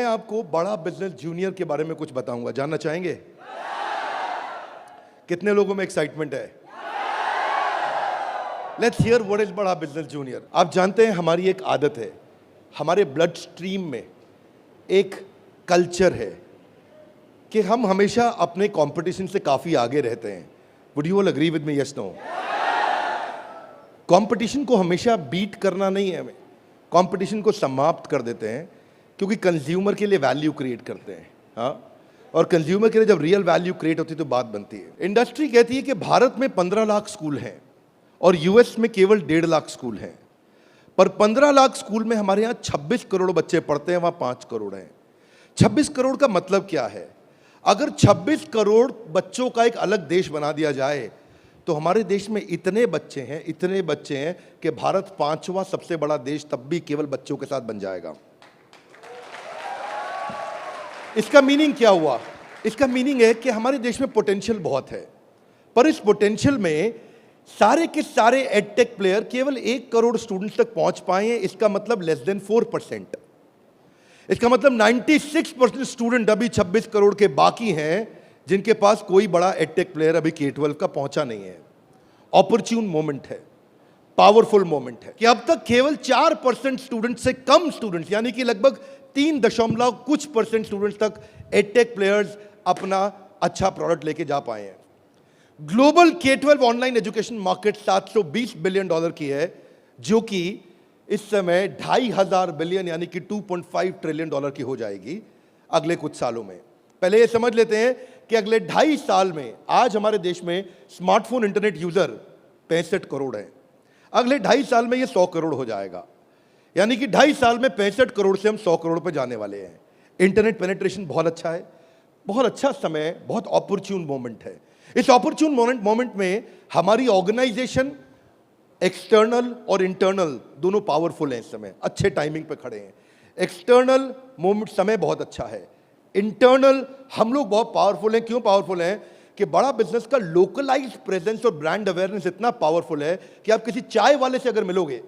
मैं आपको बड़ा बिजनेस जूनियर के बारे में कुछ बताऊंगा, जानना चाहेंगे? कितने लोगों में एक्साइटमेंट है? लेट्स हियर व्हाट इज बड़ा बिजनेस जूनियर। आप जानते हैं हमारी एक आदत है, हमारे ब्लड स्ट्रीम में एक कल्चर है कि हम हमेशा अपने कंपटीशन से काफी आगे रहते हैं। Would you all agree with me? Yes no? Competition को हमेशा बीट करना नहीं है, हमें कंपटीशन को समाप्त कर देते हैं, क्योंकि कंज्यूमर के लिए वैल्यू क्रिएट करते हैं। हाँ, और कंज्यूमर के लिए जब रियल वैल्यू क्रिएट होती है तो बात बनती है। इंडस्ट्री कहती है कि भारत में 15 लाख स्कूल हैं और यूएस में केवल 1.5 लाख स्कूल हैं, पर 15 लाख स्कूल में हमारे यहाँ 26 करोड़ बच्चे पढ़ते हैं, वहाँ 5 करोड़ हैं। 26 करोड़ का मतलब क्या है? अगर 26 करोड़ बच्चों का एक अलग देश बना दिया जाए तो हमारे देश में इतने बच्चे हैं कि भारत 5वां सबसे बड़ा देश तब भी केवल बच्चों के साथ बन जाएगा। इसका मीनिंग क्या हुआ? इसका मीनिंग है कि हमारे देश में पोटेंशियल बहुत है, पर इस पोटेंशियल में सारे के सारे एडटेक प्लेयर केवल 1 करोड़ स्टूडेंट्स तक पहुंच पाए हैं। इसका मतलब लेस देन 4%। इसका मतलब 96% स्टूडेंट अभी 26 करोड़ के बाकी हैं जिनके पास कोई बड़ा एडटेक प्लेयर अभी K-12 का पहुंचा नहीं है। ऑपर्च्यून मोमेंट है, पावरफुल मोमेंट है कि अब तक केवल 4% स्टूडेंट से कम स्टूडेंट्स, यानी कि लगभग 3 कुछ % स्टूडेंट्स तक एडटेक प्लेयर्स अपना अच्छा प्रोडक्ट लेके जा पाए हैं। Global K-12 online education market $720 billion की है, जो कि इस समय 2,500 बिलियन यानी कि $2.5 ट्रिलियन की हो जाएगी अगले कुछ सालों में। पहले ये समझ लेते हैं कि अगले 2.5 साल में आज हमारे देश में स्मार्टफोन इंटरनेट यूजर 65 करोड़ हैं। अगले 2.5 साल में ये 100 करोड़ हो जाएगा, यानी कि 2.5 साल में 65 करोड़ से हम 100 करोड़ पे जाने वाले हैं। इंटरनेट पेनिट्रेशन बहुत अच्छा है, बहुत अच्छा समय, बहुत अपॉर्चुन मोमेंट है। इस अपॉर्चुन मोमेंट में हमारी ऑर्गेनाइजेशन एक्सटर्नल और इंटरनल दोनों पावरफुल हैं। इस समय अच्छे टाइमिंग पे खड़े हैं। एक्सटर्नल मोमेंट समय बहुत अच्छा है, इंटरनल हम लोग बहुत पावरफुल हैं। क्यों पावरफुल हैं? कि बड़ा बिजनेस का लोकलाइज्ड प्रेजेंस और ब्रांड अवेयरनेस इतना पावरफुल है कि आप किसी चाय वाले से अगर मिलोगे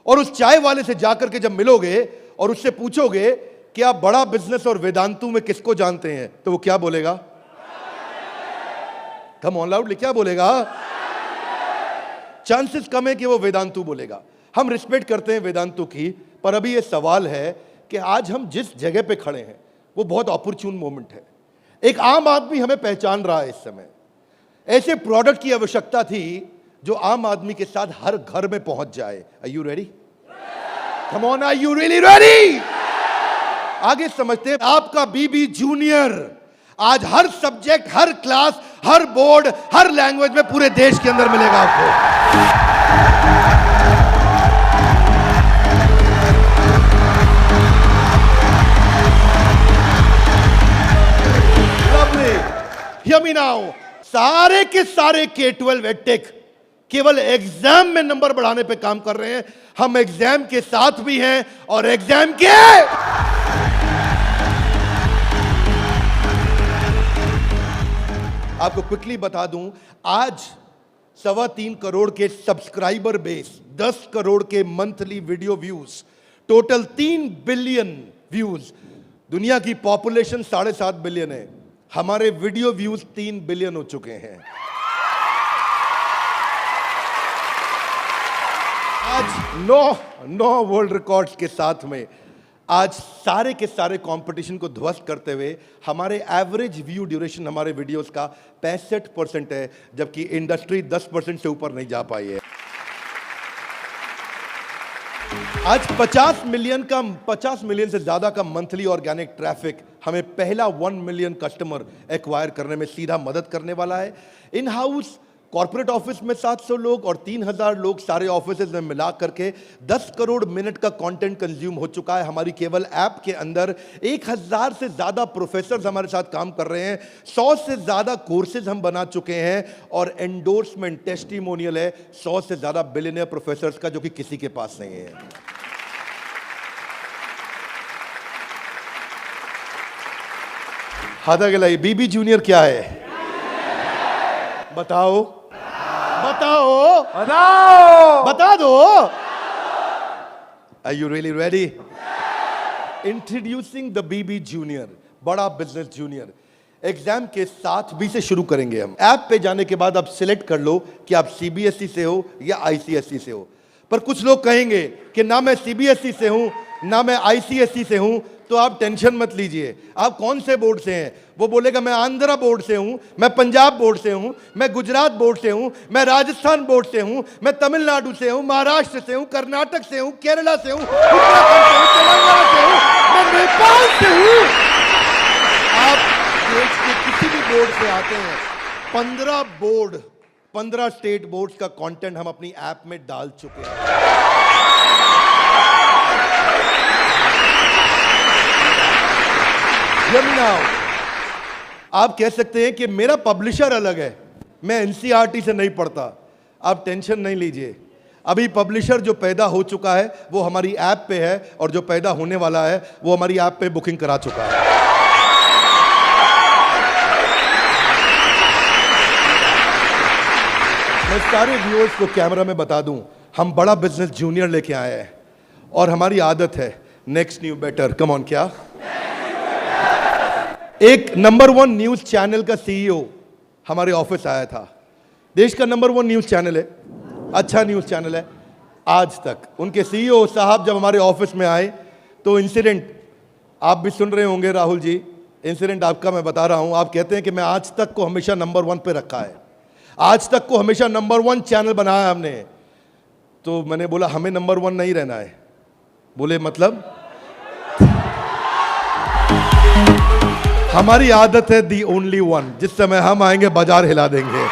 और उस चाय वाले से जाकर के जब मिलोगे और उससे पूछोगे कि आप बड़ा बिजनेस और वेदांतु में किसको जानते हैं, तो वो क्या बोलेगा? कम ऑन लाउडली, क्या बोलेगा? चांसेस कम है कि वो वेदांतु बोलेगा। हम रिस्पेक्ट करते हैं वेदांतु की, पर अभी ये सवाल है कि आज हम जिस जगह पे खड़े हैं वो बहुत अपॉर्चुन मोमेंट है। एक आम आदमी हमें पहचान रहा है। इस समय ऐसे प्रोडक्ट की आवश्यकता थी जो आम आदमी के साथ हर घर में पहुंच जाए। Are you ready? Come on, are you really ready? आगे समझते हैं। आपका बीबी जूनियर आज हर सब्जेक्ट, हर क्लास, हर बोर्ड, हर लैंग्वेज में पूरे देश के अंदर मिलेगा आपको। Hear me now. सारे के सारे K-12 एडटेक केवल एग्जाम में नंबर बढ़ाने पे काम कर रहे हैं। हम एग्जाम के साथ भी हैं और एग्जाम के आपको क्विकली बता दूं, आज 3.25 करोड़ के सब्सक्राइबर बेस, 10 करोड़ के monthly video views, total 3 billion views. दुनिया की पॉपुलेशन 7.5 बिलियन है, हमारे वीडियो व्यूज 3 बिलियन हो चुके हैं। आज 9 वर्ल्ड रिकॉर्ड्स के साथ में आज सारे के सारे कंपटीशन को ध्वस्त करते हुए हमारे एवरेज व्यू ड्यूरेशन हमारे वीडियोस का 65% है, जबकि इंडस्ट्री 10% से ऊपर नहीं जा पाई है। आज 50 मिलियन से ज्यादा का मंथली ऑर्गेनिक ट्रैफिक हमें पहला 1 मिलियन कस्टमर एक्वायर करने में सीधा मदद करने वाला है। इन हाउस कॉर्पोरेट ऑफिस में 700 लोग और 3,000 लोग सारे ऑफिसेज में मिला करके 10 करोड़ मिनट का कंटेंट कंज्यूम हो चुका है। हमारी केवल ऐप के अंदर 1,000 से ज्यादा प्रोफेसर्स हमारे साथ काम कर रहे हैं। 100 से ज्यादा कोर्सेज हम बना चुके हैं और एंडोर्समेंट टेस्टिमोनियल है 100 से ज्यादा बिलियनियर प्रोफेसर्स का, जो कि किसी के पास नहीं है। हाथा गिलाई बीबी जूनियर क्या है? बताओ बताओ बताओ, बता दो। Are you really ready? Introducing the BB junior, Bada business junior. Exam के साथ बी से शुरू करेंगे हम। ऐप पे जाने के बाद आप सिलेक्ट कर लो कि आप सीबीएसई से हो या आईसीएसई से हो। पर कुछ लोग कहेंगे कि ना मैं सीबीएसई से हूं ना मैं आईसीएसई से हूं, तो आप टेंशन मत लीजिए। आप कौन से बोर्ड से हैं? वो बोलेगा मैं आंध्रा बोर्ड से हूं, मैं पंजाब बोर्ड से हूं, मैं गुजरात बोर्ड से हूं, मैं राजस्थान बोर्ड से हूं, मैं तमिलनाडु से हूं, महाराष्ट्र से हूं, कर्नाटक से हूं, केरला से हूं, उत्तराखंड से हूं, तेलंगाना से हूं, मैं नेपाल से हूं। आप देश के किसी भी बोर्ड से आते हैं, 15 स्टेट बोर्ड्स का कंटेंट हम अपनी ऐप में डाल चुके हैं। आप कह सकते हैं कि मेरा पब्लिशर अलग है, मैं एनसीईआरटी से नहीं पढ़ता। आप टेंशन नहीं लीजिए, अभी पब्लिशर जो पैदा हो चुका है वो हमारी ऐप पे है, और जो पैदा होने वाला है वो हमारी ऐप पे बुकिंग करा चुका है। मैं सारे व्यूअर्स को कैमरा में बता दूं, हम बड़ा बिजनेस जूनियर लेके आए हैं, और हमारी आदत है next new better. Come on, क्या एक नंबर 1 न्यूज चैनल का सीईओ हमारे ऑफिस आया था। देश का नंबर 1 न्यूज चैनल है, अच्छा न्यूज चैनल है। आज तक उनके सीईओ साहब जब हमारे ऑफिस में आए तो इंसिडेंट आप भी सुन रहे होंगे राहुल जी, इंसिडेंट आपका मैं बता रहा हूं। आप कहते हैं कि मैं आज तक को हमेशा नंबर 1 पे रखा है, आज तक को हमेशा नंबर 1 चैनल बनाया हमने। तो मैंने बोला हमें नंबर 1 नहीं रहना है। बोले मतलब? हमारी आदत है दी ओनली वन, जिस समय हम आएंगे बाजार हिला देंगे।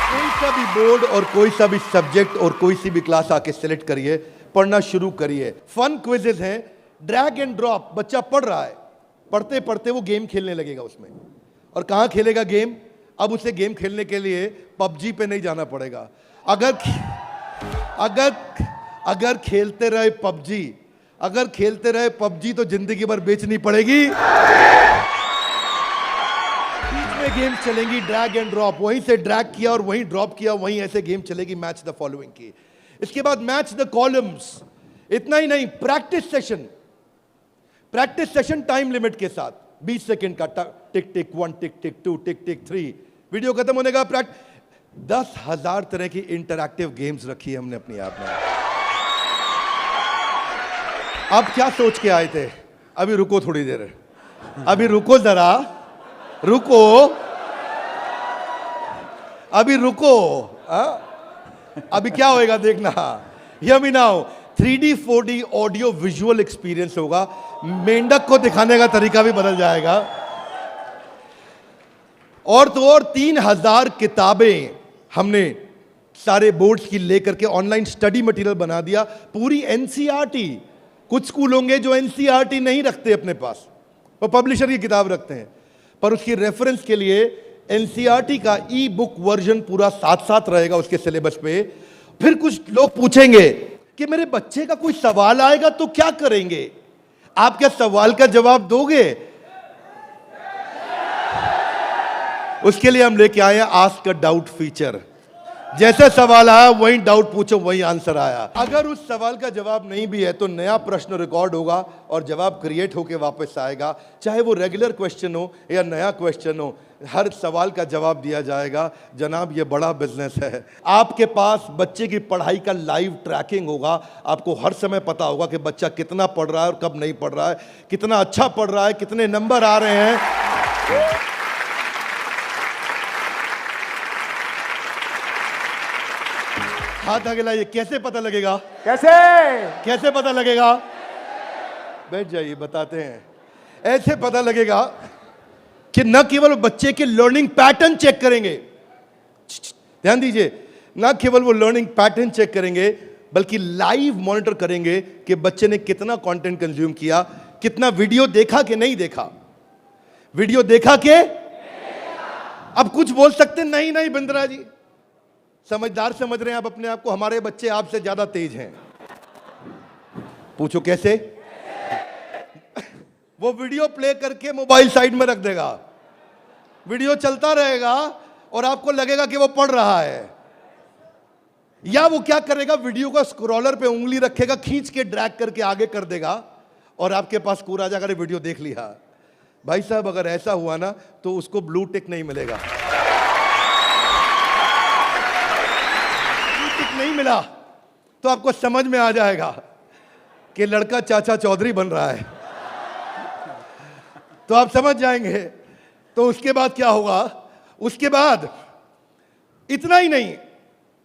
कोई सा भी बोर्ड और कोई सा भी सब्जेक्ट और कोई सी भी क्लास आके सिलेक्ट करिए, पढ़ना शुरू करिए। फन क्विजेज हैं, ड्रैग एंड ड्रॉप। बच्चा पढ़ रहा है, पढ़ते पढ़ते वो गेम खेलने लगेगा उसमें। और कहां खेलेगा गेम? अब उसे गेम खेलने के लिए पबजी पे नहीं जाना पड़ेगा। अगर खेलते रहे पबजी, अगर खेलते रहे पबजी तो जिंदगी भर बेचनी पड़ेगी। बीच में गेम चलेंगी ड्रैग एंड ड्रॉप, वहीं से ड्रैग किया और वहीं ड्रॉप किया, वहीं ऐसे गेम चलेगी मैच द फॉलोइंग की। इसके बाद मैच द कॉलम्स। इतना ही नहीं, प्रैक्टिस सेशन टाइम लिमिट के साथ 20 सेकंड का, टिक टिक 1, टिक टिक 2, टिक टिक 3, वीडियो खत्म होने का 10,000 तरह की इंटरैक्टिव गेम्स रखी है हमने अपनी ऐप में। आप क्या सोच के आए थे? अभी रुको थोड़ी देर, अभी रुको जरा, रुको, अभी रुको। अभी क्या होएगा देखना। Hear me now, 3D 4D audio visual experience होगा। मेंढक को दिखाने का तरीका भी बदल जाएगा। और तो और 3000 किताबें हमने सारे बोर्ड्स की लेकर के ऑनलाइन स्टडी मटेरियल बना दिया। पूरी एनसीईआरटी। कुछ स्कूल होंगे जो एनसीईआरटी नहीं रखते अपने पास, वो पब्लिशर की किताब रखते हैं, पर उसकी रेफरेंस के लिए एनसीईआरटी का ई बुक वर्जन पूरा साथ साथ रहेगा उसके सिलेबस पे। फिर कुछ लोग पूछेंगे कि मेरे बच्चे का कोई सवाल आएगा तो क्या करेंगे? आप क्या सवाल का जवाब दोगे? उसके लिए हम लेके आए हैं आस्क अ डाउट फीचर। जैसे सवाल आया वही डाउट पूछो, वही आंसर आया। अगर उस सवाल का जवाब नहीं भी है तो नया प्रश्न रिकॉर्ड होगा और जवाब क्रिएट होके वापस आएगा। चाहे वो रेगुलर क्वेश्चन हो या नया क्वेश्चन हो, हर सवाल का जवाब दिया जाएगा। जनाब, ये बड़ा बिजनेस है। आपके पास बच्चे की पढ़ाई का लाइव ट्रैकिंग होगा। आपको हर समय पता होगा कि बच्चा कितना पढ़ रहा है और कब नहीं पढ़ रहा है, कितना अच्छा पढ़ रहा है, कितने नंबर आ रहे हैं। हाथ आगे लाइए। कैसे पता लगेगा? कैसे पता लगेगा? बैठ जाइए, बताते हैं। ऐसे पता लगेगा कि न केवल बच्चे के लर्निंग पैटर्न चेक करेंगे, ध्यान दीजिए, न केवल वो लर्निंग पैटर्न चेक करेंगे बल्कि लाइव मॉनिटर करेंगे कि बच्चे ने कितना कंटेंट कंज्यूम किया, कितना वीडियो देखा कि नहीं देखा, वीडियो देखा कि। अब कुछ बोल सकते नहीं नहीं बिंद्रा जी, समझदार समझ रहे हैं आप अपने आप को, हमारे बच्चे आपसे ज्यादा तेज हैं। पूछो कैसे? वो वीडियो प्ले करके मोबाइल साइड में रख देगा, वीडियो चलता रहेगा और आपको लगेगा कि वो पढ़ रहा है। या वो क्या करेगा, वीडियो का स्क्रॉलर पे उंगली रखेगा, खींच के ड्रैग करके आगे कर देगा और आपके पास स्कोर आ जाएगा, अरे वीडियो देख लिया। भाई साहब अगर ऐसा हुआ ना तो उसको ब्लू टिक नहीं मिलेगा। ब्लू टिक नहीं मिला तो आपको समझ में आ जाएगा कि लड़का चाचा चौधरी बन रहा है, तो आप समझ जाएंगे। तो उसके बाद क्या होगा, उसके बाद इतना ही नहीं,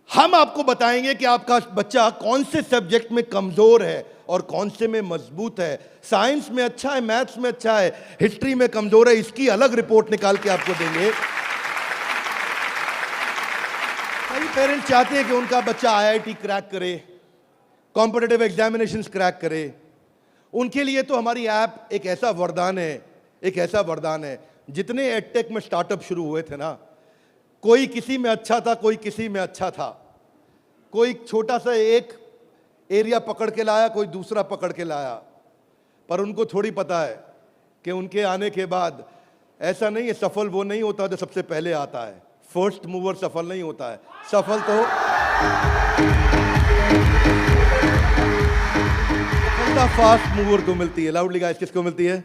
हम आपको बताएंगे कि आपका बच्चा कौन से सब्जेक्ट में कमजोर है और कौन से में मजबूत है। साइंस में अच्छा है, मैथ्स में अच्छा है, हिस्ट्री में कमजोर है, इसकी अलग रिपोर्ट निकाल के आपको देंगे। कई पेरेंट्स चाहते हैं कि उनका बच्चा आईआईटी क्रैक करे, कॉम्पिटिटिव एग्जामिनेशंस क्रैक करे। उनके लिए तो हमारी ऐप एक ऐसा वरदान है, एक ऐसा वरदान है। जितने एडटेक में स्टार्टअप शुरू हुए थे ना, कोई किसी में अच्छा था, कोई किसी में अच्छा था, कोई छोटा सा एक एरिया पकड़ के लाया, कोई दूसरा पकड़ के लाया, पर उनको थोड़ी पता है कि उनके आने के बाद ऐसा नहीं है, सफल वो नहीं होता जो सबसे पहले आता है। फर्स्ट मूवर सफल नहीं होता है, सफल तो फास्ट मूवर को मिलती है। लाउडली गाइस, किसको मिलती है?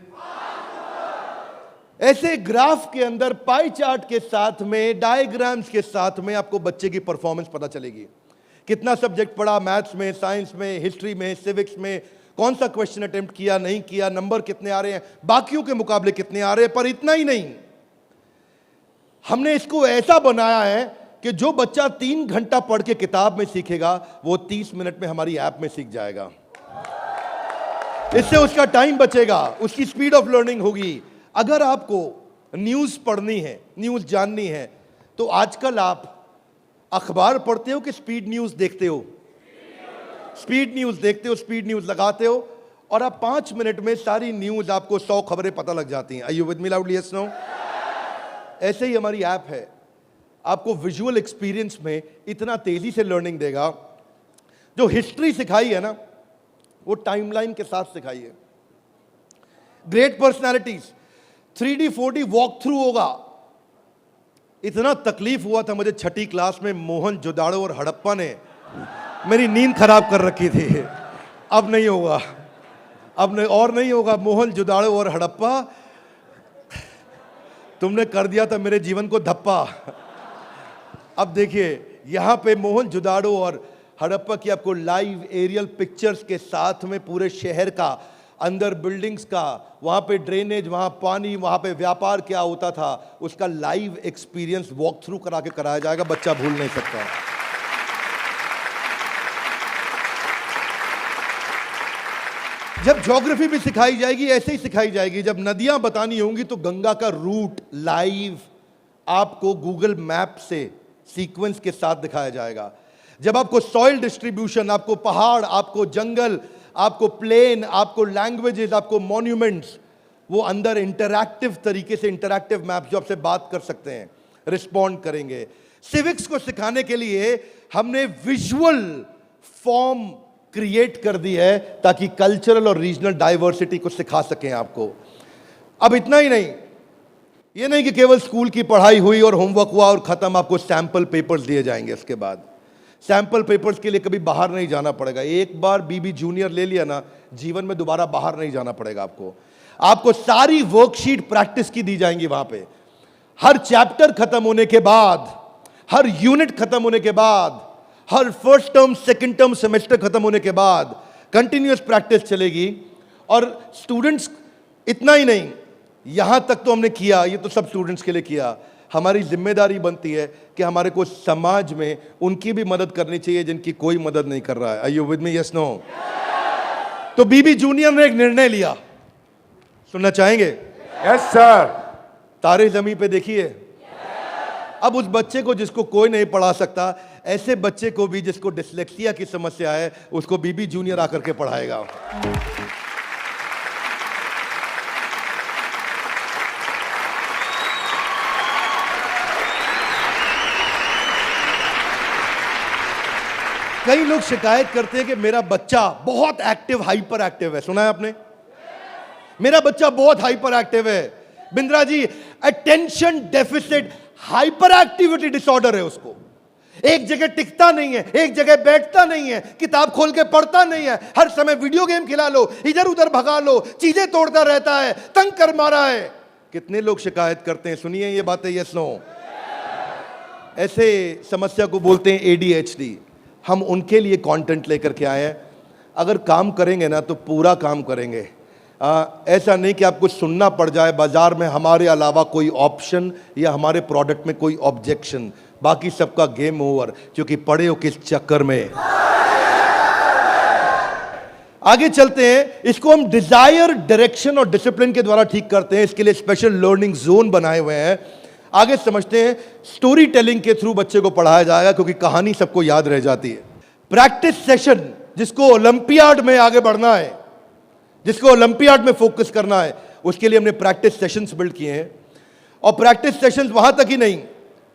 ऐसे ग्राफ के अंदर पाई चार्ट के साथ में, डायग्राम्स के साथ में आपको बच्चे की परफॉर्मेंस पता चलेगी। कितना सब्जेक्ट पढ़ा, मैथ्स में, साइंस में, हिस्ट्री में, सिविक्स में, कौन सा क्वेश्चन अटेम्प्ट किया, नहीं किया, नंबर कितने आ रहे हैं, बाकियों के मुकाबले कितने आ रहे हैं। पर इतना ही नहीं, हमने इसको ऐसा बनाया है कि जो बच्चा 3 घंटा पढ़ के किताब में सीखेगा, वो 30 मिनट में हमारी ऐप में सीख जाएगा। इससे उसका टाइम बचेगा, उसकी स्पीड ऑफ लर्निंग होगी। अगर आपको न्यूज़ पढ़नी है, न्यूज़ जाननी है, तो आजकल आप अखबार पढ़ते हो कि स्पीड न्यूज़ देखते हो? स्पीड न्यूज़ देखते हो, स्पीड न्यूज़ लगाते हो और आप 5 मिनट में सारी न्यूज़, आपको 100 खबरें पता लग जाती हैं। Are you with me loudly? Yes, no? ऐसे ही हमारी ऐप है, आपको विजुअल एक्सपीरियंस में इतना तेजी से लर्निंग देगा। जो हिस्ट्री सिखाई है ना, वो टाइमलाइन के साथ सिखाई है। Great personalities 3D 4D walk through होगा। इतना तकलीफ हुआ था मुझे 6ठी क्लास में, मोहन जोदाड़ो और हड़प्पा ने मेरी नींद खराब कर रखी थी। अब नहीं होगा, अब नहीं, और नहीं होगा। मोहन जोदाड़ो और हड़प्पा, तुमने कर दिया था मेरे जीवन को धप्पा। अब देखिए, यहां पे मोहन जोदाड़ो और हड़प्पा की आपको लाइव एरियल पिक्चर्स के साथ में पूरे शहर का, अंदर बिल्डिंग्स का, वहां पे ड्रेनेज, वहां पानी, वहां पे व्यापार क्या होता था, उसका लाइव एक्सपीरियंस वॉक थ्रू करा के कराया जाएगा। बच्चा भूल नहीं सकता। जब ज्योग्राफी भी सिखाई जाएगी, ऐसे ही सिखाई जाएगी। जब नदियां बतानी होंगी तो गंगा का रूट लाइव आपको गूगल मैप से सीक्वेंस के साथ दिखाया जाएगा। जब आपको सॉइल डिस्ट्रीब्यूशन, आपको पहाड़, आपको जंगल, आपको प्लेन, आपको लैंग्वेजेस, आपको मॉन्यूमेंट्स, वो अंदर इंटरैक्टिव तरीके से, इंटरैक्टिव मैप जो आपसे बात कर सकते हैं, रिस्पॉन्ड करेंगे। सिविक्स को सिखाने के लिए हमने विजुअल फॉर्म क्रिएट कर दी है ताकि कल्चरल और रीजनल डाइवर्सिटी को सिखा सकें आपको। अब इतना ही नहीं, ये नहीं कि केवल स्कूल की पढ़ाई हुई और होमवर्क हुआ और खत्म, आपको सैंपल पेपर्स दिए जाएंगे। इसके बाद सैंपल पेपर्स के लिए कभी बाहर नहीं जाना पड़ेगा। एक बार बीबी जूनियर ले लिया ना, जीवन में दोबारा बाहर नहीं जाना पड़ेगा आपको। आपको सारी वर्कशीट प्रैक्टिस की दी जाएंगी वहां पे। हर चैप्टर खत्म होने के बाद, हर यूनिट खत्म होने के बाद, हर first term, second term, semester खत्म होने के बाद कंटिन्यूअस प्रैक्टिस चलेगी। और स्टूडेंट्स, इतना ही नहीं, यहां तक तो हमने किया, ये तो सब स्टूडेंट्स के लिए किया। हमारी जिम्मेदारी बनती है कि हमारे को समाज में उनकी भी मदद करनी चाहिए जिनकी कोई मदद नहीं कर रहा है। Are you with me? Yes, no? तो बीबी जूनियर ने एक निर्णय लिया, सुनना चाहेंगे? Yes sir. तारे जमीन पे देखिए। अब उस बच्चे को जिसको कोई नहीं पढ़ा सकता, ऐसे बच्चे को भी जिसको डिसलेक्सिया की समस्या है, उसको बीबी जूनियर आकर के पढ़ाएगा। कई लोग शिकायत करते हैं कि मेरा बच्चा बहुत एक्टिव, हाइपर एक्टिव है। सुना है आपने? मेरा बच्चा बहुत हाइपर एक्टिव है। Bindra ji, attention deficit hyperactivity disorder है उसको। एक जगह टिकता नहीं है, एक जगह बैठता नहीं है, किताब खोल के पढ़ता नहीं है, हर समय वीडियो गेम खिला लो, इधर उधर भगा लो, चीजें तोड़ता रहता है, तंग कर मारा है। कितने लोग शिकायत करते हैं, सुनिए ये बातें, यस नो। ऐसे समस्या को बोलते हैं ADHD। हम उनके लिए कंटेंट लेकर के आए हैं। अगर काम करेंगे ना तो पूरा काम करेंगे। ऐसा नहीं कि आपको सुनना पड़ जाए बाजार में हमारे अलावा कोई ऑप्शन या हमारे प्रोडक्ट में कोई ऑब्जेक्शन, बाकी सबका गेम ओवर, क्योंकि पड़े हो किस चक्कर में। आगे चलते हैं। इसको हम डिजायर, डायरेक्शन और डिसिप्लिन के द्वारा ठीक करते हैं। इसके लिए स्पेशल लर्निंग जोन बनाए हुए हैं। आगे समझते हैं। स्टोरी टेलिंग के थ्रू बच्चे को पढ़ाया जाएगा, क्योंकि कहानी सबको याद रह जाती है। प्रैक्टिस सेशन, जिसको ओलंपियाड में आगे बढ़ना है, जिसको ओलंपियाड में फोकस करना है, उसके लिए हमने प्रैक्टिस सेशंस बिल्ड किए हैं। और प्रैक्टिस सेशंस वहां तक ही नहीं,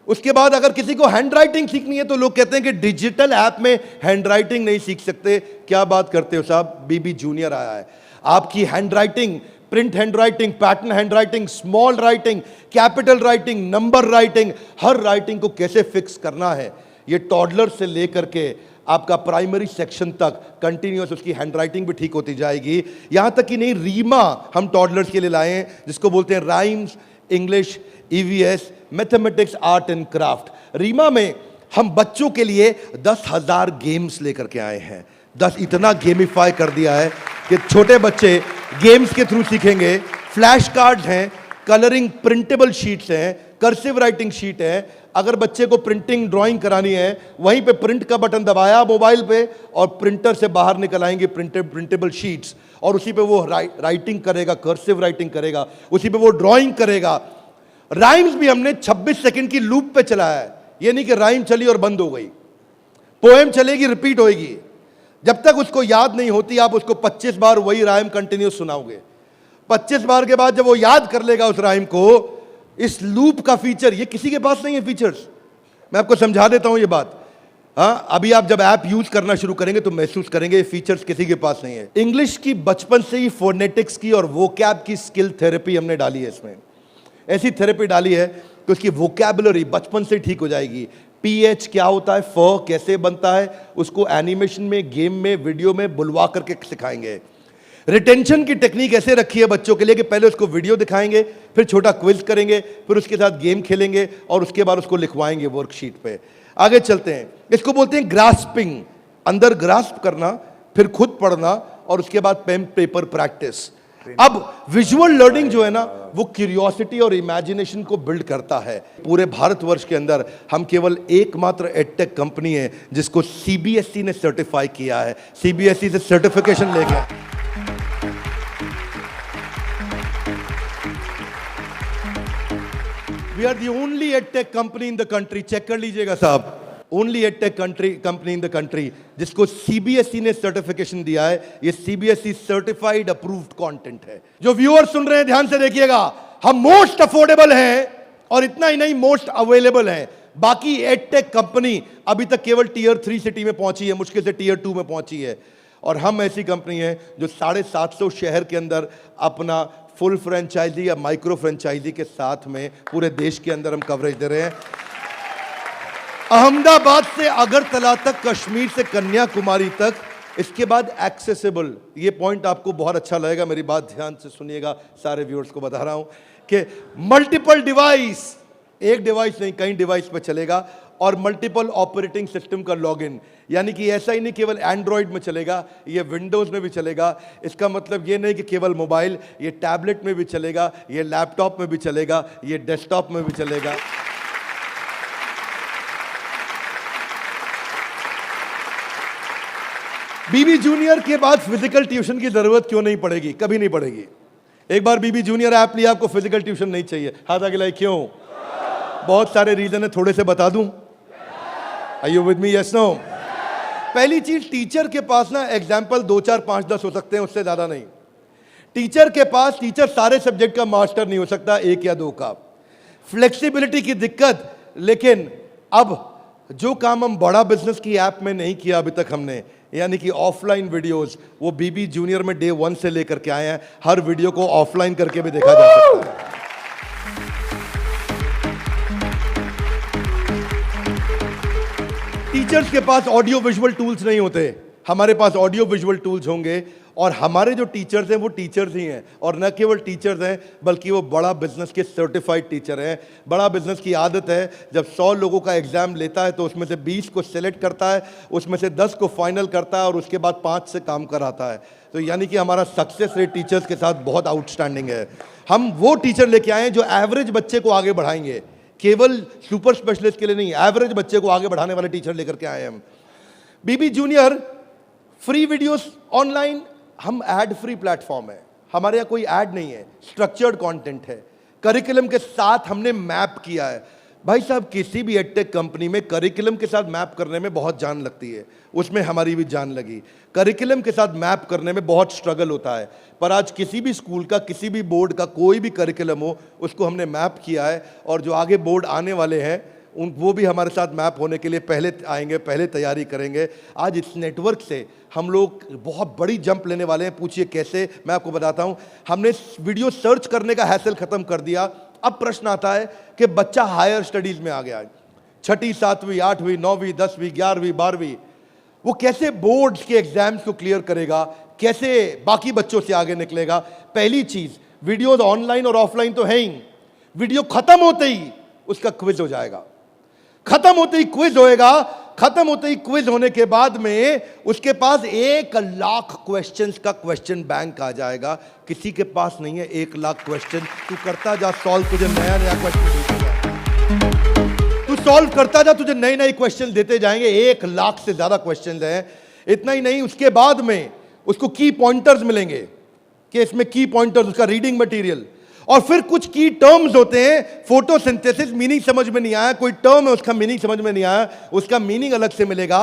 उसके बाद अगर किसी को हैंड राइटिंग सीखनी है तो लोग कहते हैं कि डिजिटल ऐप में हैंड राइटिंग नहीं सीख सकते। क्या बात करते हो साहब, बीबी जूनियर आया है। आपकी handwriting, print handwriting, pattern handwriting, small writing, capital writing, number writing, हर राइटिंग को कैसे फिक्स करना है, ये टॉडलर से लेकर के आपका प्राइमरी सेक्शन तक कंटिन्यूअस उसकी हैंडराइटिंग भी ठीक होती जाएगी। यहां तक कि नहीं, रीमा हम टॉडलर्स के लिए लाए हैं, जिसको बोलते हैं rhymes, English, EVS, mathematics, art and craft. रीमा में हम बच्चों के लिए 10,000 गेम्स लेकर के आए हैं। 10 इतना गेमिफाई कर दिया है कि छोटे बच्चे गेम्स के थ्रू सीखेंगे। फ्लैश कार्ड्स हैं, कलरिंग प्रिंटेबल शीट्स हैं, कर्सिव राइटिंग शीट है। अगर बच्चे को प्रिंटिंग ड्राइंग करानी है, वहीं पे प्रिंट का बटन दबाया मोबाइल पे और प्रिंटर से बाहर निकल आएंगे प्रिंटेबल शीट्स, और उसी पे वो राइटिंग करेगा, कर्सिव राइटिंग करेगा, उसी पे वो ड्राइंग करेगा। राइम्स भी हमने 26 सेकंड की लूप पे चलाया है। ये नहीं कि राइम चली और बंद हो गई, पोएम चलेगी, रिपीट होएगी। जब तक उसको याद नहीं होती, आप उसको 25 बार वही राइम कंटिन्यूस सुनाओगे। 25 बार के बाद जब वो याद कर लेगा उस राइम को, इस लूप का फीचर, ये किसी के पास नहीं है फीचर्स। मैं आपको समझा देता हूं ये बात। हाँ, अभी आप जब ऐप यूज करना शुरू करेंगे तो महसूस करेंगे ये फीचर्स किसी के पास नहीं है। इंग्लिश की बचपन से ही फोनेटिक्स की और वोकैब की स्किल थेरेपी हमने डाली है इसमें। ऐसी थेरेपी डाली है कि उसकी वोकैबुलरी बचपन से ठीक हो जाएगी। PH क्या होता है, फ कैसे बनता है, उसको एनिमेशन में, गेम में, वीडियो में बुलवा करके सिखाएंगे। रिटेंशन की टेक्निक ऐसे रखी है बच्चों के लिए कि पहले उसको वीडियो दिखाएंगे, फिर छोटा क्विज करेंगे, फिर उसके साथ गेम खेलेंगे और उसके बाद उसको लिखवाएंगे वर्कशीट पे। आगे चलते हैं। इसको बोलते हैं ग्रास्पिंग, अंदर ग्रास्प करना, फिर खुद पढ़ना और उसके बाद पेन पेपर प्रैक्टिस। अब विजुअल लर्निंग जो है ना, वो क्यूरियोसिटी और इमेजिनेशन को बिल्ड करता है। पूरे भारतवर्ष के अंदर हम केवल एकमात्र एडटेक कंपनी है जिसको CBSE ने सर्टिफाई किया है। CBSE से सर्टिफिकेशन ले गया। We are the only edtech company in the country, check कर लीजिएगा साहब, only edtech company in the country जिसको CBSE ने सर्टिफिकेशन दिया है। ये CBSE सर्टिफाइड अप्रूव्ड कंटेंट है। जो व्यूअर सुन रहे हैं ध्यान से देखिएगा, हम मोस्ट अफोर्डेबल हैं और इतना ही नहीं, मोस्ट अवेलेबल हैं। बाकी एडटेक कंपनी अभी तक केवल Tier 3 सिटी में पहुंची है, मुश्किल से Tier 2 में पहुंची है। और हम ऐसी कंपनी है जो 750 शहर के अंदर अपना फुल फ्रेंचाइजी या माइक्रो फ्रेंचाइजी के साथ में पूरे देश के अंदर हम कवरेज दे रहे हैं। अहमदाबाद से अगरतला तक, कश्मीर से कन्याकुमारी तक, इसके बाद एक्सेसिबल। ये पॉइंट आपको बहुत अच्छा लगेगा, मेरी बात ध्यान से सुनिएगा, सारे व्यूअर्स को बता रहा हूं कि मल्टीपल डिवाइस, एक डिवाइस नहीं कई डिवाइस पे चलेगा, और मल्टीपल ऑपरेटिंग सिस्टम का लॉगिन। यानी कि ऐसा ही नहीं केवल एंड्रॉइड में चलेगा, ये विंडोज में भी चलेगा। इसका मतलब ये नहीं कि केवल मोबाइल, ये टैबलेट में भी चलेगा, ये लैपटॉप में भी चलेगा, ये डेस्कटॉप में भी चलेगा। बीबी जूनियर के बाद फिजिकल ट्यूशन की जरूरत क्यों नहीं पड़ेगी? कभी नहीं पड़ेगी। एक बार बीबी जूनियर ऐप लिया, आपको फिजिकल ट्यूशन नहीं चाहिए। हाथ आगे लाइए, क्यों? बहुत सारे रीजन है, थोड़े से बता दूं। Are you with me? Yes, no? पहली चीज, टीचर के पास ना एग्जाम्पल 2, 4, 5, 10 हो सकते हैं, उससे ज्यादा नहीं। टीचर के पास, टीचर सारे सब्जेक्ट का मास्टर नहीं हो सकता, 1 या 2 का। फ्लेक्सिबिलिटी की दिक्कत। लेकिन अब जो काम हम बड़ा बिजनेस की ऐप में नहीं किया अभी तक हमने, यानी कि ऑफलाइन वीडियोस, वो बीबी जूनियर में डे 1 से लेकर के आए हैं। हर वीडियो को ऑफलाइन करके भी देखा जा सकता है। टीचर्स के पास ऑडियो विजुअल टूल्स नहीं होते, हमारे पास ऑडियो विजुअल टूल्स होंगे। और हमारे जो टीचर्स हैं वो टीचर्स ही हैं, और न केवल टीचर्स हैं बल्कि वो बड़ा बिजनेस के सर्टिफाइड टीचर हैं। बड़ा बिजनेस की आदत है, जब 100 लोगों का एग्जाम लेता है तो उसमें से 20 को सिलेक्ट करता है, उसमें से 10 को फाइनल करता है और उसके बाद 5 से काम कराता है। तो यानी कि हमारा सक्सेस रेट टीचर्स के साथ बहुत आउटस्टैंडिंग है। हम वो टीचर लेके आए हैं जो एवरेज बच्चे को आगे बढ़ाएंगे, केवल सुपर स्पेशलिस्ट के लिए नहीं, एवरेज बच्चे को आगे बढ़ाने वाले टीचर लेकर के आए हैं हम। बीबी जूनियर फ्री वीडियोस ऑनलाइन, हम एड फ्री प्लेटफॉर्म है, हमारे यहाँ कोई ऐड नहीं है, स्ट्रक्चर्ड कंटेंट है। करिकुलम के साथ हमने मैप किया है। भाई साहब, किसी भी एडटेक कंपनी में करिकुलम के साथ मैप करने में बहुत जान लगती है, उसमें हमारी भी जान लगी। करिकुलम के साथ मैप करने में बहुत स्ट्रगल होता है, पर आज किसी भी स्कूल का, किसी भी बोर्ड का कोई भी करिकुलम हो, उसको हमने मैप किया है। और जो आगे बोर्ड आने वाले हैं वो भी हमारे साथ मैप होने के लिए पहले आएंगे, पहले तैयारी करेंगे। आज इस नेटवर्क से हम लोग बहुत बड़ी जंप लेने वाले हैं। पूछिए कैसे, मैं आपको बताता हूं। हमने वीडियो सर्च करने का हैसल खत्म कर दिया। अब प्रश्न आता है कि बच्चा हायर स्टडीज में आ गया है, 6ठी 7वीं 8वीं 9वीं 10वीं 11वीं 12वीं, वो कैसे बोर्ड्स के एग्जाम्स को क्लियर करेगा, कैसे बाकी बच्चों से आगे निकलेगा। पहली चीज, वीडियो ऑनलाइन और ऑफलाइन तो है ही, वीडियो खत्म होते ही उसका क्विज हो जाएगा, खत्म होते ही क्विज होएगा। खत्म होते ही क्विज होने के बाद में उसके पास 1 लाख क्वेश्चंस का क्वेश्चन बैंक आ जाएगा। किसी के पास नहीं है 1 लाख क्वेश्चन। तू करता जा सॉल्व, तुझे नया नया क्वेश्चन, तू सॉल्व करता जा, तुझे नए नए क्वेश्चन देते जाएंगे। 1 लाख से ज्यादा क्वेश्चन हैं। इतना ही नहीं, उसके बाद में उसको की पॉइंटर्स मिलेंगे कि इसमें की पॉइंटर्स, उसका रीडिंग मटेरियल, और फिर कुछ की टर्म्स होते हैं। फोटोसिंथेसिस मीनिंग समझ में नहीं आया, कोई टर्म है उसका मीनिंग समझ में नहीं आया, उसका मीनिंग अलग से मिलेगा।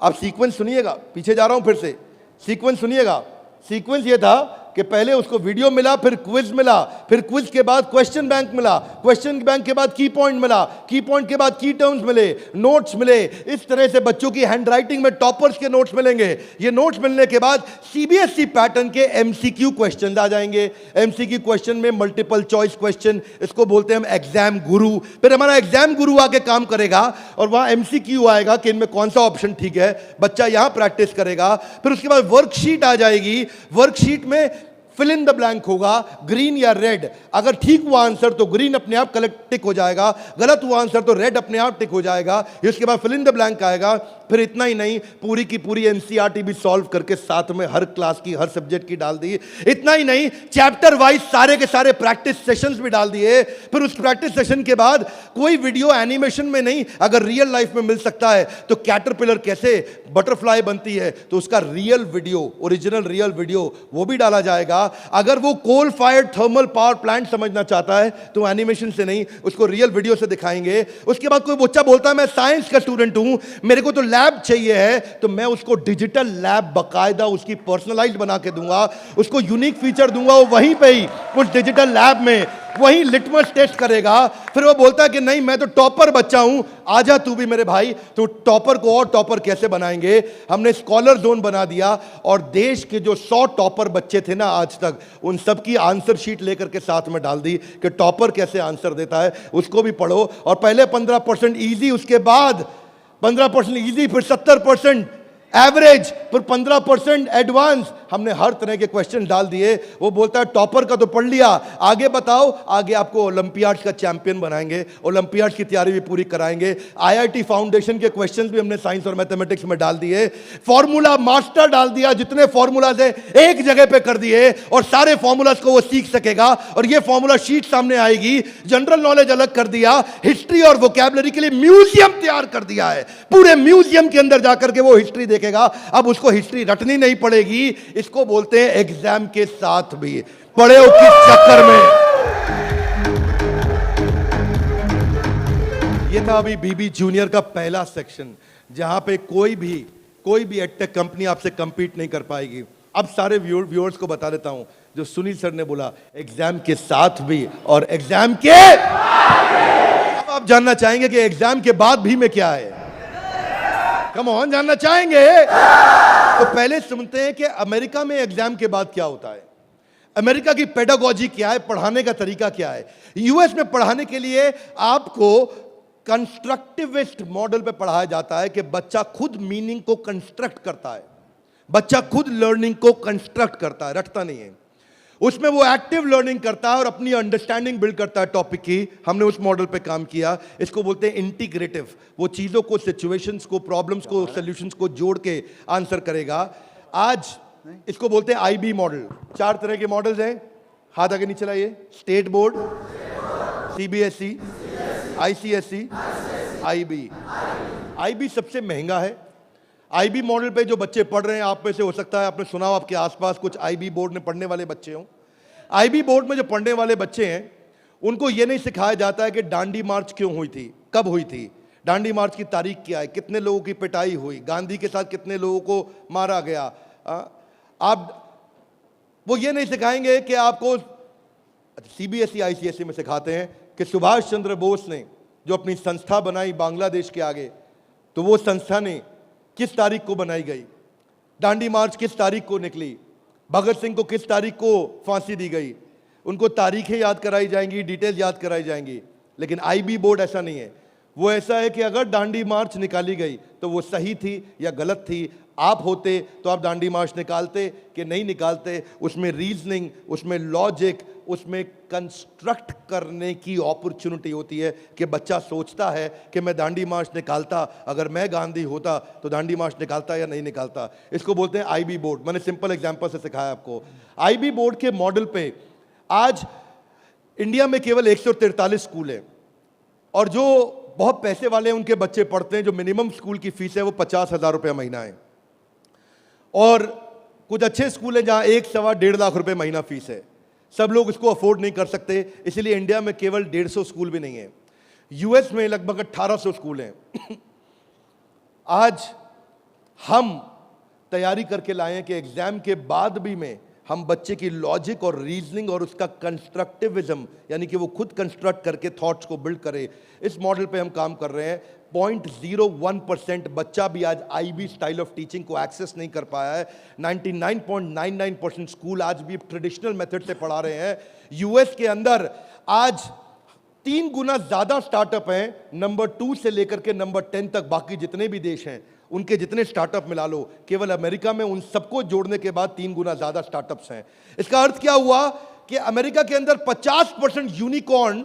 आप सीक्वेंस सुनिएगा, पीछे जा रहा हूं फिर से, सीक्वेंस सुनिएगा। सीक्वेंस ये था कि पहले उसको वीडियो मिला, फिर क्विज मिला, फिर क्विज के बाद क्वेश्चन बैंक मिला, क्वेश्चन बैंक के बाद की पॉइंट मिला, की पॉइंट के बाद की टर्म्स मिले, नोट्स मिले। इस तरह से बच्चों की हैंडराइटिंग में टॉपर्स के नोट्स मिलेंगे। ये नोट्स मिलने के बाद सीबीएसई पैटर्न के एमसीक्यू क्वेश्चन आ जाएंगे। एमसीक्यू क्वेश्चन में मल्टीपल चॉइस क्वेश्चन, इसको बोलते हैं हम एग्जाम गुरु। फिर हमारा एग्जाम गुरु आके काम करेगा और वहां एमसीक्यू आएगा कि इनमें कौन सा ऑप्शन ठीक है, बच्चा यहां प्रैक्टिस करेगा। फिर उसके बाद वर्कशीट आ जाएगी, वर्कशीट में फिल इन द ब्लैंक होगा, ग्रीन या रेड। अगर ठीक हुआ आंसर तो ग्रीन अपने आप कलेक्ट टिक हो जाएगा, गलत हुआ आंसर तो रेड अपने आप टिक हो जाएगा। इसके बाद फिल इन द ब्लैंक आएगा। फिर इतना ही नहीं, पूरी की पूरी एनसीईआरटी भी सॉल्व करके साथ में हर क्लास की, हर सब्जेक्ट की डाल दी। इतना ही नहीं, चैप्टर वाइज सारे के सारे प्रैक्टिस सेशंस भी डाल दिए। फिर उस प्रैक्टिस सेशन के बाद कोई वीडियो एनिमेशन में नहीं, अगर रियल लाइफ में मिल सकता है तो कैटरपिलर कैसे बटरफ्लाई बनती है तो उसका real video, original real video वो भी डाला जाएगा। अगर वो coal fired thermal power plant समझना चाहता है तो एनिमेशन से नहीं, उसको रियल वीडियो से दिखाएंगे। उसके बाद कोई बच्चा बोलता है मैं साइंस का स्टूडेंट हूं, मेरे को तो लैब चाहिए है, तो मैं उसको डिजिटल लैब बाकायदा उसकी पर्सनलाइज्ड बना के दूंगा, उसको यूनिक फीचर दूंगा। वो वहीं पे ही उस डिजिटल लैब में वही लिटमस टेस्ट करेगा। फिर वो बोलता है कि नहीं मैं तो टॉपर बच्चा हूं, आजा तू भी मेरे भाई। तो टॉपर को और टॉपर कैसे बनाएंगे, हमने स्कॉलर जोन बना दिया। और देश के जो 100 टॉपर बच्चे थे ना आज तक, उन सब की आंसर शीट लेकर के साथ में डाल दी कि टॉपर कैसे आंसर देता है, उसको भी पढ़ो। और पहले 15% ईजी, उसके बाद 15% ईजी, फिर 70% एवरेज, फिर 15% एडवांस। हमने हर तरह के क्वेश्चन डाल दिए। वो बोलता है टॉपर का तो पढ़ लिया, आगे बताओ। आगे आपको ओलंपियाड्स का चैंपियन बनाएंगे, ओलंपियाड्स की तैयारी भी पूरी कराएंगे। आईआईटी फाउंडेशन के क्वेश्चंस भी हमने साइंस और मैथमेटिक्स में डाल दिए। फॉर्मूला मास्टर डाल दिया, जितने फॉर्मूलाज है एक जगह पे कर दिए और सारे फॉर्मूलाज को वो सीख सकेगा। और ये फॉर्मूला शीट सामने आएगी। जनरल नॉलेज अलग कर दिया, हिस्ट्री और वोकैबुलरी के लिए म्यूजियम तैयार कर दिया है। पूरे म्यूजियम के अंदर जाकर के वो हिस्ट्री देखेगा। अब उसको हिस्ट्री रटनी नहीं पड़ेगी। इसको बोलते हैं एग्जाम के साथ भी पढ़े हो किस चक्कर में। ये था अभी बीबी जूनियर का पहला सेक्शन, जहां पे कोई भी एडटेक कंपनी आपसे कंपीट नहीं कर पाएगी। अब सारे व्यूअर्स को बता देता हूं, जो सुनील सर ने बोला एग्जाम के साथ भी और एग्जाम के, अब आप जानना चाहेंगे कि एग्जाम के बाद भी में क्या है। कम ऑन, जानना चाहेंगे तो पहले सुनते हैं कि अमेरिका में एग्जाम के बाद क्या होता है, अमेरिका की पेडागोजी क्या है, पढ़ाने का तरीका क्या है। यूएस में पढ़ाने के लिए आपको कंस्ट्रक्टिविस्ट मॉडल पे पढ़ाया जाता है कि बच्चा खुद मीनिंग को कंस्ट्रक्ट करता है, बच्चा खुद लर्निंग को कंस्ट्रक्ट करता है, रटता नहीं है। उसमें वो एक्टिव लर्निंग करता है और अपनी अंडरस्टैंडिंग बिल्ड करता है टॉपिक की। हमने उस मॉडल पे काम किया। इसको बोलते हैं इंटीग्रेटिव। वो चीज़ों को, सिचुएशंस को, प्रॉब्लम्स को, सॉल्यूशंस को जोड़ के आंसर करेगा। आज इसको बोलते हैं आईबी मॉडल। 4 तरह के मॉडल्स हैं, हाथ आगे नीचे लाइए। State board, CBSE, ICSE, IB. IB सबसे महंगा है। आईबी मॉडल पे जो बच्चे पढ़ रहे हैं, आप में से हो सकता है आपने सुना हो, आपके आसपास कुछ आईबी बोर्ड में पढ़ने वाले बच्चे हों। आईबी बोर्ड में जो पढ़ने वाले बच्चे हैं, उनको ये नहीं सिखाया जाता है कि दांडी मार्च क्यों हुई थी, कब हुई थी, दांडी मार्च की तारीख क्या है, कितने लोगों की पिटाई हुई, गांधी के साथ कितने लोगों को मारा गया। वो ये नहीं सिखाएंगे कि आपको, सीबीएसई आईसीएसई में सिखाते हैं कि सुभाष चंद्र बोस ने जो अपनी संस्था बनाई बांग्लादेश के आगे, तो वो संस्था ने किस तारीख को बनाई गई, दांडी मार्च किस तारीख को निकली, भगत सिंह को किस तारीख को फांसी दी गई। उनको तारीखें याद कराई जाएंगी, डिटेल याद कराई जाएंगी। लेकिन आईबी बोर्ड ऐसा नहीं है। वो ऐसा है कि अगर दांडी मार्च निकाली गई तो वो सही थी या गलत थी। आप होते तो आप दांडी मार्च निकालते कि नहीं निकालते। उसमें रीजनिंग, उसमें लॉजिक, उसमें कंस्ट्रक्ट करने की अपॉर्चुनिटी होती है कि बच्चा सोचता है कि मैं दांडी मार्च निकालता, अगर मैं गांधी होता तो दांडी मार्च निकालता या नहीं निकालता। इसको बोलते हैं आईबी बोर्ड। मैंने सिंपल एग्जांपल से सिखाया आपको। आईबी बोर्ड के मॉडल पे आज इंडिया में केवल 143 स्कूल हैं, और जो बहुत पैसे वाले हैं उनके बच्चे पढ़ते हैं। जो मिनिमम स्कूल की फीस है वो 50,000 रुपये महीना है, और कुछ अच्छे स्कूल हैं जहां 1, सवा 1.5 लाख रुपए महीना फीस है। सब लोग इसको अफोर्ड नहीं कर सकते, इसलिए इंडिया में केवल 150 स्कूल भी नहीं है। यूएस में लगभग 1800 स्कूल हैं। आज हम तैयारी करके लाए हैं कि एग्जाम के बाद भी में हम बच्चे की लॉजिक और रीजनिंग और उसका कंस्ट्रक्टिविज्म, यानी कि वो खुद कंस्ट्रक्ट करके थॉट्स को बिल्ड करे, इस मॉडल पे हम काम कर रहे हैं। 0.01% बच्चा भी आज आईबी स्टाइल ऑफ टीचिंग को एक्सेस नहीं कर पाया है। 99.99% स्कूल आज भी ट्रेडिशनल मेथड से पढ़ा रहे हैं। यूएस के अंदर आज 3 गुना ज्यादा स्टार्टअप हैं, नंबर 2 से लेकर के नंबर 10 तक। बाकी जितने भी देश हैं उनके जितने स्टार्टअप मिला लो, केवल अमेरिका में उन सबको जोड़ने के बाद 3 गुना ज्यादा स्टार्टअप्स हैं। इसका अर्थ क्या हुआ कि अमेरिका के अंदर 50% यूनिकॉर्न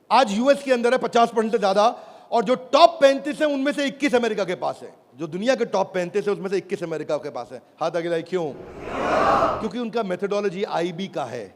आज यूएस के अंदर है, 50% से ज्यादा। और जो टॉप 35 है उनमें से 21 अमेरिका के पास है। जो दुनिया के टॉप 35 है उसमें से 21 अमेरिका के पास है। हाथ आगे लाइए। क्यों? क्योंकि उनका मेथोडोलॉजी आईबी का है।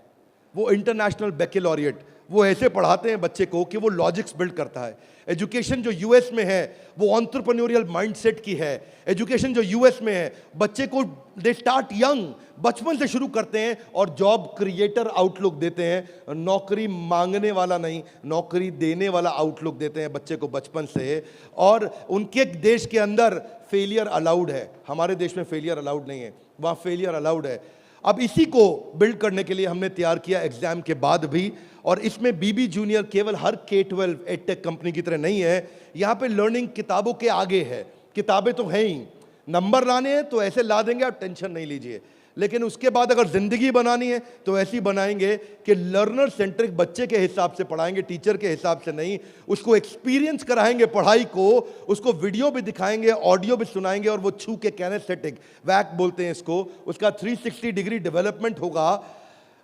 वो इंटरनेशनल बैकलॉरिएट, वो ऐसे पढ़ाते हैं बच्चे को कि वो लॉजिक्स बिल्ड करता है। एजुकेशन जो यूएस में है वो एंटरप्रेन्योरियल माइंडसेट की है। एजुकेशन जो यूएस में है, बच्चे को दे स्टार्ट यंग, बचपन से शुरू करते हैं और जॉब क्रिएटर आउटलुक देते हैं। नौकरी मांगने वाला नहीं, नौकरी देने वाला आउटलुक देते हैं बच्चे को बचपन से। और उनके देश के अंदर फेलियर अलाउड है, हमारे देश में फेलियर अलाउड नहीं है, वहाँ फेलियर अलाउड है। अब इसी को बिल्ड करने के लिए हमने तैयार किया एग्जाम के बाद भी। और इसमें बीबी जूनियर केवल हर K-12 एडटेक कंपनी की तरह नहीं है। यहाँ पे लर्निंग किताबों के आगे है। किताबें तो हैं ही, नंबर लाने हैं तो ऐसे ला देंगे, आप टेंशन नहीं लीजिए। लेकिन उसके बाद अगर जिंदगी बनानी है तो ऐसी बनाएंगे कि लर्नर सेंट्रिक, बच्चे के हिसाब से पढ़ाएंगे, टीचर के हिसाब से नहीं। उसको एक्सपीरियंस कराएंगे पढ़ाई को, उसको वीडियो भी दिखाएंगे, ऑडियो भी सुनाएंगे, और वो छू के कैनेस्थेटिक, वैक बोलते हैं इसको, उसका 360 डिग्री डेवलपमेंट होगा।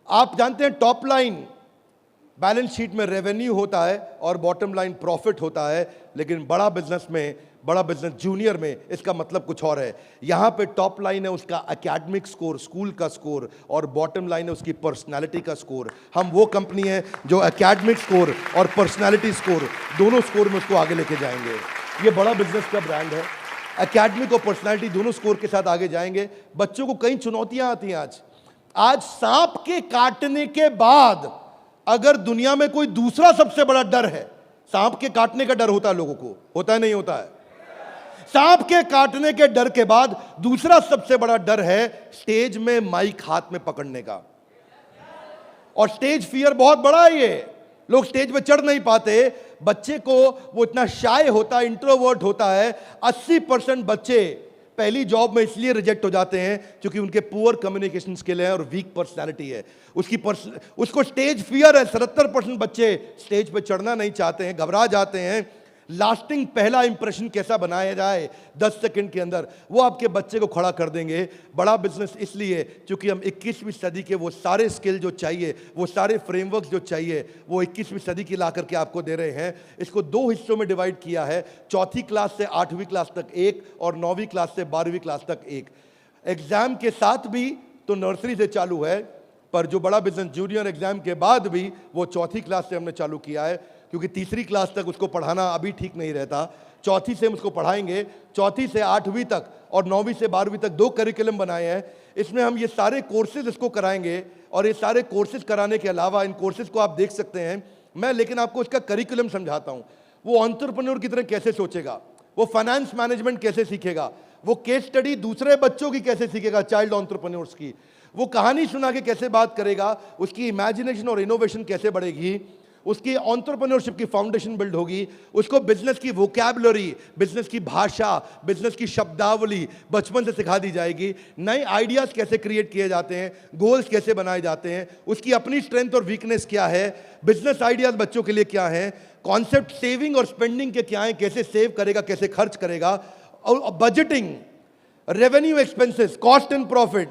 आप जानते हैं टॉप लाइन बैलेंस शीट में रेवेन्यू होता है और बॉटम लाइन प्रॉफिट होता है, लेकिन बड़ा बिजनेस में, बड़ा बिजनेस जूनियर में इसका मतलब कुछ और है। यहां पे टॉप लाइन है उसका एकेडमिक स्कोर, स्कूल का स्कोर, और बॉटम लाइन है उसकी पर्सनालिटी का स्कोर। हम वो कंपनी है जो एकेडमिक स्कोर और पर्सनालिटी स्कोर, दोनों स्कोर में उसको आगे लेके जाएंगे। ये बड़ा बिजनेस का ब्रांड है। एकेडमिक और पर्सनालिटी दोनों स्कोर के साथ आगे जाएंगे। बच्चों को कई चुनौतियां आती हैं आज सांप के काटने के बाद अगर दुनिया में कोई दूसरा सबसे बड़ा डर है, सांप के काटने का डर होता है लोगों को, होता है नहीं होता है? सांप के काटने के डर के बाद दूसरा सबसे बड़ा डर है स्टेज में माइक हाथ में पकड़ने का। और स्टेज फियर बहुत बड़ा है। ये लोग स्टेज पे चढ़ नहीं पाते। बच्चे को वो इतना शाय होता है, इंट्रोवर्ट होता है। 80% बच्चे पहली जॉब में इसलिए रिजेक्ट हो जाते हैं क्योंकि उनके पुअर कम्युनिकेशन स्किल है और वीक पर्सनालिटी है। उसको स्टेज फियर है। 77% बच्चे स्टेज पे चढ़ना नहीं चाहते हैं, घबरा जाते हैं। लास्टिंग पहला इंप्रेशन कैसा बनाया जाए 10 सेकंड के अंदर, वो आपके बच्चे को खड़ा कर देंगे। बड़ा बिजनेस इसलिए क्योंकि हम 21वीं सदी के वो सारे स्किल जो चाहिए, वो सारे फ्रेमवर्क जो चाहिए, वो 21वीं सदी की ला करके आपको दे रहे हैं। इसको 2 हिस्सों में डिवाइड किया है, 4th क्लास से 8वीं क्लास तक एक और 9वीं क्लास से 12वीं क्लास तक एक। एग्जाम के साथ भी तो नर्सरी से चालू है, पर जो बड़ा बिजनेस जूनियर एग्जाम के बाद भी वो 4th क्लास से हमने चालू किया है, क्योंकि 3री क्लास तक उसको पढ़ाना अभी ठीक नहीं रहता। 4th से हम उसको पढ़ाएंगे, 4th से 8वीं तक और 9वीं से 12वीं तक 2 करिकुलम बनाए हैं। इसमें हम ये सारे कोर्सेज इसको कराएंगे और ये सारे कोर्सेज कराने के अलावा इन कोर्सेज को आप देख सकते हैं मैं, लेकिन आपको इसका करिकुलम समझाता हूँ। वो एंटरप्रेन्योर की तरह कैसे सोचेगा, वो फाइनेंस मैनेजमेंट कैसे सीखेगा, वो केस स्टडी दूसरे बच्चों की कैसे सीखेगा, चाइल्ड एंटरप्रेन्योर्स की, वो कहानी सुना के कैसे बात करेगा, उसकी इमेजिनेशन और इनोवेशन कैसे बढ़ेगी, उसकी एंटरप्रेन्योरशिप की फाउंडेशन बिल्ड होगी, उसको बिजनेस की वोकैबुलरी, बिजनेस की भाषा, बिजनेस की शब्दावली बचपन से सिखा दी जाएगी। नए आइडियाज कैसे क्रिएट किए जाते हैं, गोल्स कैसे बनाए जाते हैं, उसकी अपनी स्ट्रेंथ और वीकनेस क्या है, बिजनेस आइडियाज बच्चों के लिए क्या है, कॉन्सेप्ट सेविंग और स्पेंडिंग के क्या है, कैसे सेव करेगा, कैसे खर्च करेगा, और budgeting, revenue expenses, cost and profit,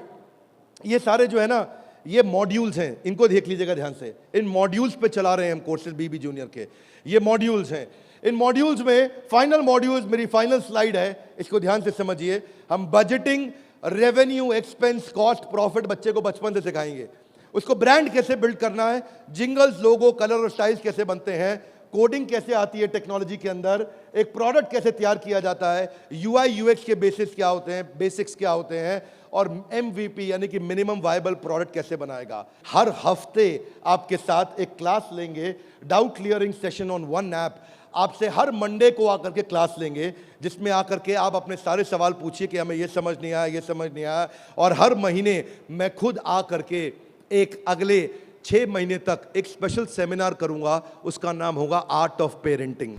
ये सारे जो है ना ये मॉड्यूल्स हैं। इनको देख लीजिएगा ध्यान से। इन मॉड्यूल्स पे चला रहे हैं हम कोर्सेज बीबी जूनियर के। ये मॉड्यूल्स हैं। इन मॉड्यूल्स में फाइनल मॉड्यूल्स, मेरी फाइनल स्लाइड है, इसको ध्यान से समझिए। हम budgeting, revenue, expense, cost, profit बच्चे को बचपन से सिखाएंगे। उसको ब्रांड कैसे बिल्ड करना है, जिंगल्स, लोगो, कलर और स्टाइल्स कैसे बनते हैं, कोडिंग कैसे आती है टेक्नोलॉजी के अंदर, एक प्रोडक्ट कैसे तैयार किया जाता है, यूआई यूएक्स के बेसिस क्या होते हैं, बेसिक्स क्या होते हैं, और एमवीपी यानी कि मिनिमम वायबल प्रोडक्ट कैसे बनाएगा। हर हफ्ते आपके साथ एक क्लास लेंगे, doubt clearing session on one app. आपसे हर मंडे को आकर के क्लास लेंगे, जिसमें आकर के आप अपने सारे सवाल पूछिए कि हमें ये समझ नहीं आया, ये समझ नहीं आया। और हर महीने मैं खुद आकर के एक अगले 6 महीने तक एक स्पेशल सेमिनार करूंगा, उसका नाम होगा आर्ट ऑफ पेरेंटिंग।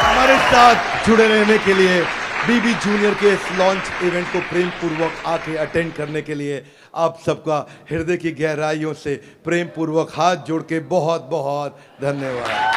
हमारे साथ जुड़े रहने के लिए, बीबी जूनियर के इस लॉन्च इवेंट को प्रेम पूर्वक आके अटेंड करने के लिए आप सबका हृदय की गहराइयों से प्रेम पूर्वक हाथ जोड़ के बहुत बहुत धन्यवाद।